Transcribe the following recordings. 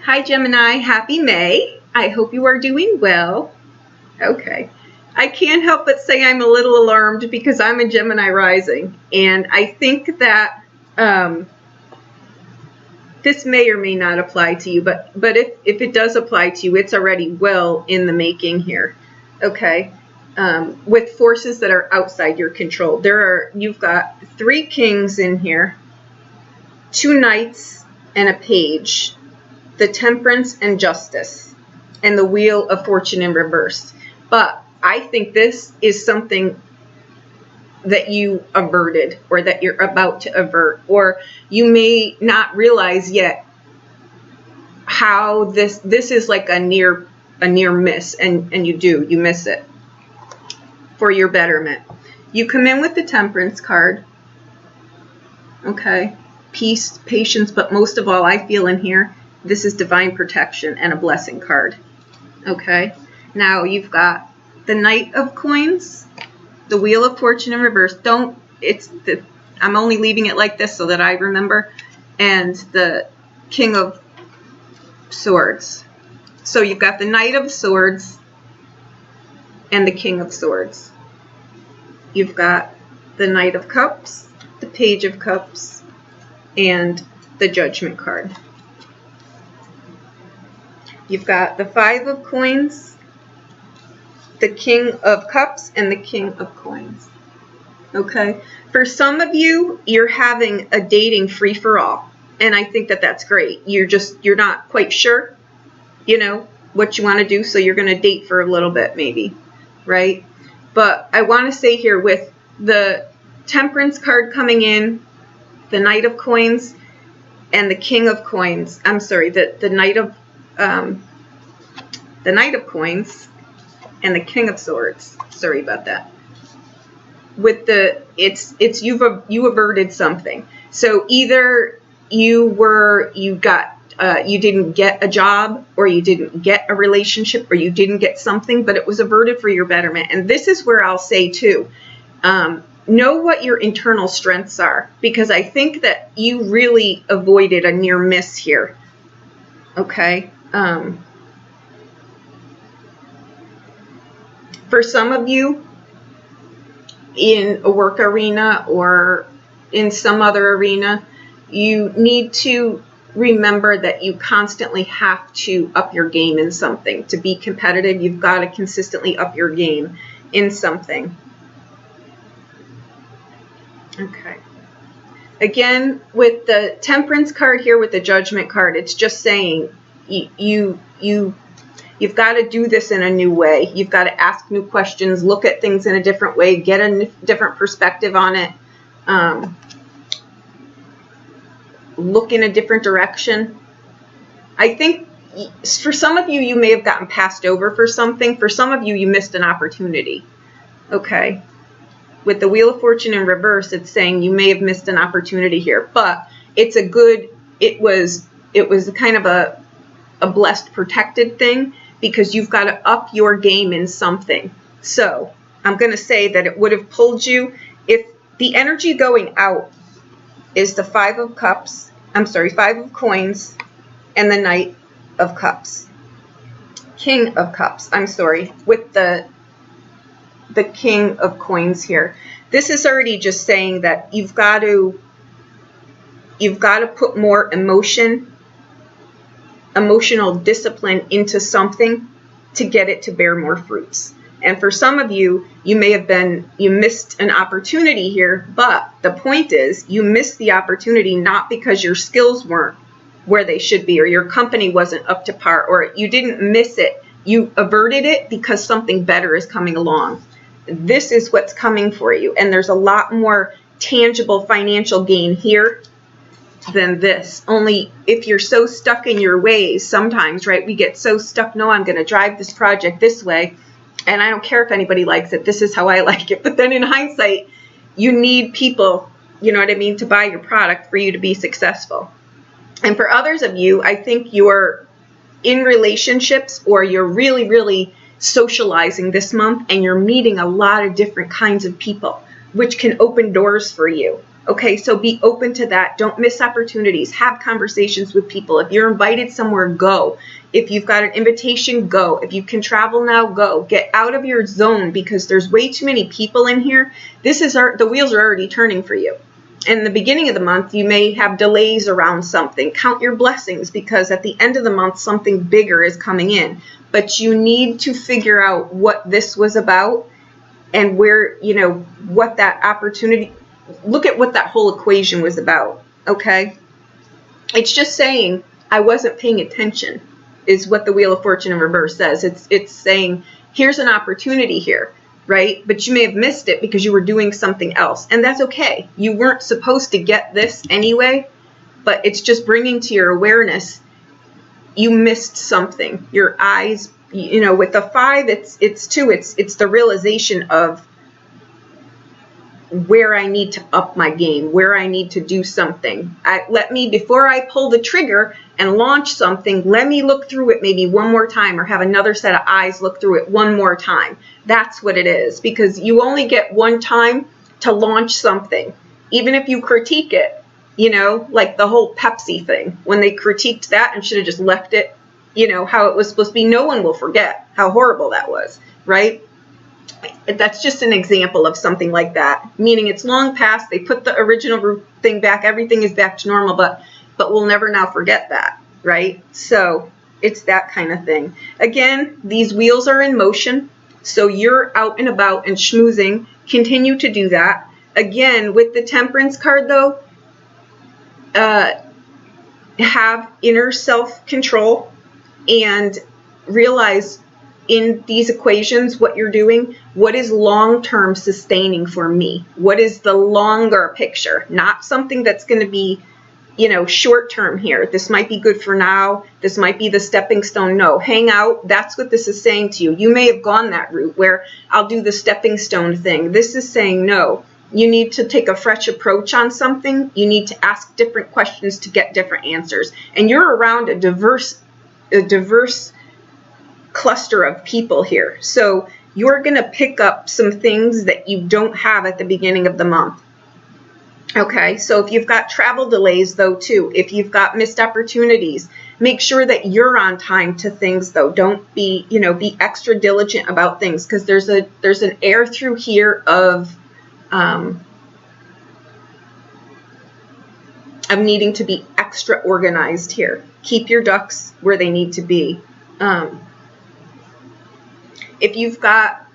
Hi Gemini, happy May. I hope you are doing well. Okay. I can't help but say I'm a little alarmed because I'm a Gemini rising, and I think that this may or may not apply to you, but if it does apply to you, it's already well in the making here. Okay. With forces that are outside your control. You've got 3 kings in here, 2 knights and a page, the temperance and justice, and the wheel of fortune in reverse. But I think this is something that you averted, or that you're about to avert, or you may not realize yet how this is like a near miss, and you miss it for your betterment. You come in with the temperance card. Okay. Peace, patience, but most of all, I feel in here, this is divine protection and a blessing card. Okay. Now you've got the Knight of Coins, the Wheel of Fortune in reverse. I'm only leaving it like this so that I remember. And the King of Swords. So you've got the Knight of Swords and the King of Swords. You've got the Knight of Cups, the Page of Cups, and the Judgment card. You've got the 5 of Coins, the King of Cups, and the King of Coins. Okay. For some of you, you're having a dating free-for-all, and I think that that's great. You're not quite sure, what you want to do, so you're going to date for a little bit maybe, right? But I want to say here, with the Temperance card coming in, the Knight of Coins, and the King of Coins. I'm sorry, the Knight of Coins and the King of Swords. Sorry about that. With you averted something. So either you didn't get a job, or you didn't get a relationship, or you didn't get something, but it was averted for your betterment. And this is where I'll say too, know what your internal strengths are, because I think that you really avoided a near miss here. Okay. For some of you, in a work arena or in some other arena, you need to remember that you constantly have to up your game in something. To be competitive, you've got to consistently up your game in something. Okay. Again, with the Temperance card here, with the Judgment card, it's just saying you've got to do this in a new way. You've got to ask new questions, look at things in a different way, get a different perspective on it, look in a different direction. I think for some of you, you may have gotten passed over for something. For some of you, you missed an opportunity. Okay. With the Wheel of Fortune in reverse, it's saying you may have missed an opportunity here, but it was kind of a blessed, protected thing, because you've got to up your game in something. So I'm going to say that it would have pulled you, if the energy going out is the 5 of Cups, 5 of Coins, and the Knight of Cups. King of Cups, with the King of Coins here. This is already just saying that you've got to put more emotional discipline into something to get it to bear more fruits. And for some of you, you missed an opportunity here, but the point is, you missed the opportunity not because your skills weren't where they should be, or your company wasn't up to par, or you didn't miss it. You averted it because something better is coming along. This is what's coming for you. And there's a lot more tangible financial gain here than this. Only if you're so stuck in your ways, sometimes, right, we get so stuck, no, I'm going to drive this project this way, and I don't care if anybody likes it. This is how I like it. But then in hindsight, you need people, to buy your product for you to be successful. And for others of you, I think you're in relationships, or you're really, really socializing this month, and you're meeting a lot of different kinds of people, which can open doors for you. Okay, so be open to that. Don't miss opportunities. Have conversations with people. If you're invited somewhere, go. If you've got an invitation, go. If you can travel now, go. Get out of your zone, because there's way too many people in here. The wheels are already turning for you. In the beginning of the month, you may have delays around something. Count your blessings, because at the end of the month, something bigger is coming in. But you need to figure out what this was about and where, what that opportunity. Look at what that whole equation was about, okay? It's just saying, I wasn't paying attention, is what the Wheel of Fortune in reverse says. It's saying, here's an opportunity here, right? But you may have missed it because you were doing something else. And that's okay. You weren't supposed to get this anyway, but it's just bringing to your awareness, you missed something. Your eyes, with the 5, it's the realization of where I need to up my game, where I need to do something. Before I pull the trigger and launch something, let me look through it maybe one more time, or have another set of eyes look through it one more time. That's what it is, because you only get one time to launch something. Even if you critique it, like the whole Pepsi thing, when they critiqued that and should have just left it, how it was supposed to be, no one will forget how horrible that was, right? That's just an example of something like that, meaning it's long past. They put the original thing back. Everything is back to normal, but we'll never now forget that, right? So it's that kind of thing. Again, these wheels are in motion, so you're out and about and schmoozing. Continue to do that. Again, with the Temperance card, though, have inner self-control and realize in these equations what you're doing, what is long-term sustaining for me? What is the longer picture? Not something that's going to be, short-term here. This might be good for now. This might be the stepping stone. No, hang out. That's what this is saying to you. You may have gone that route where I'll do the stepping stone thing. This is saying no. You need to take a fresh approach on something. You need to ask different questions to get different answers. And you're around a diverse cluster of people here. So you're going to pick up some things that you don't have at the beginning of the month. Okay, so if you've got travel delays, though, too, if you've got missed opportunities, make sure that you're on time to things, though. Don't be, be extra diligent about things, because there's an air through here of needing to be extra organized here. Keep your ducks where they need to be. If you've got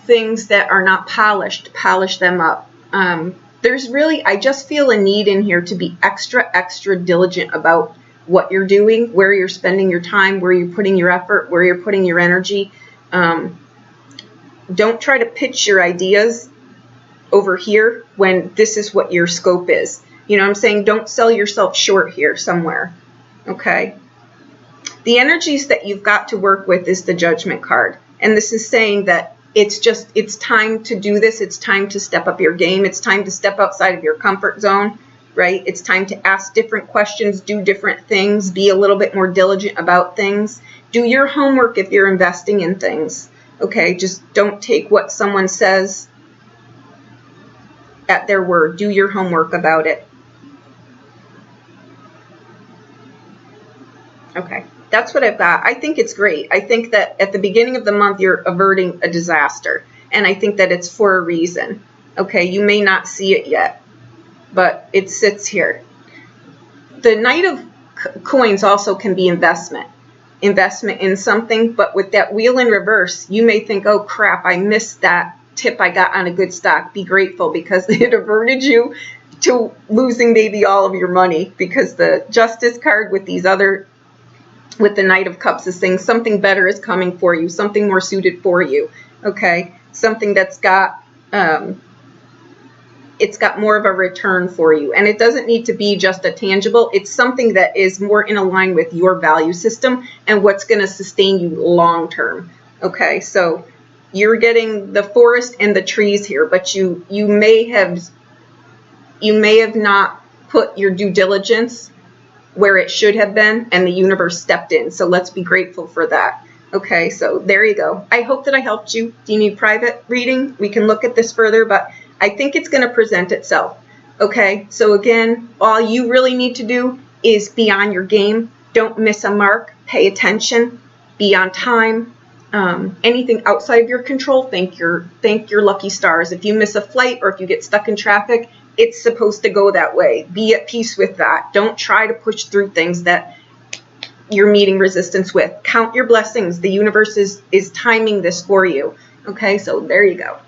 things that are not polished, polish them up. I just feel a need in here to be extra diligent about what you're doing, where you're spending your time, where you're putting your effort, where you're putting your energy. Don't try to pitch your ideas over here when this is what your scope is. You know what I'm saying? Don't sell yourself short here somewhere. Okay? The energies that you've got to work with is the Judgment card. And this is saying that it's time to do this. It's time to step up your game. It's time to step outside of your comfort zone, right? It's time to ask different questions, do different things, be a little bit more diligent about things. Do your homework if you're investing in things, okay? Just don't take what someone says at their word. Do your homework about it. Okay. That's what I've got. I think it's great. I think that at the beginning of the month, you're averting a disaster. And I think that it's for a reason. Okay, you may not see it yet, but it sits here. The Knight of Coins also can be investment in something, but with that wheel in reverse, you may think, oh crap, I missed that tip I got on a good stock. Be grateful, because it averted you to losing maybe all of your money, because the Justice card with the Knight of Cups is saying something better is coming for you, something more suited for you, okay? Something that's got, it's got more of a return for you. And it doesn't need to be just a tangible. It's something that is more in line with your value system and what's going to sustain you long term, okay? So you're getting the forest and the trees here, but you may have not put your due diligence where it should have been, and the universe stepped in. So let's be grateful for that. Okay, so there you go. I hope that I helped you. Do you need private reading? We can look at this further, but I think it's going to present itself. Okay, so again, all you really need to do is be on your game. Don't miss a mark. Pay attention. Be on time. Anything outside of your control, thank your lucky stars. If you miss a flight or if you get stuck in traffic, it's supposed to go that way. Be at peace with that. Don't try to push through things that you're meeting resistance with. Count your blessings. The universe is timing this for you. Okay, so there you go.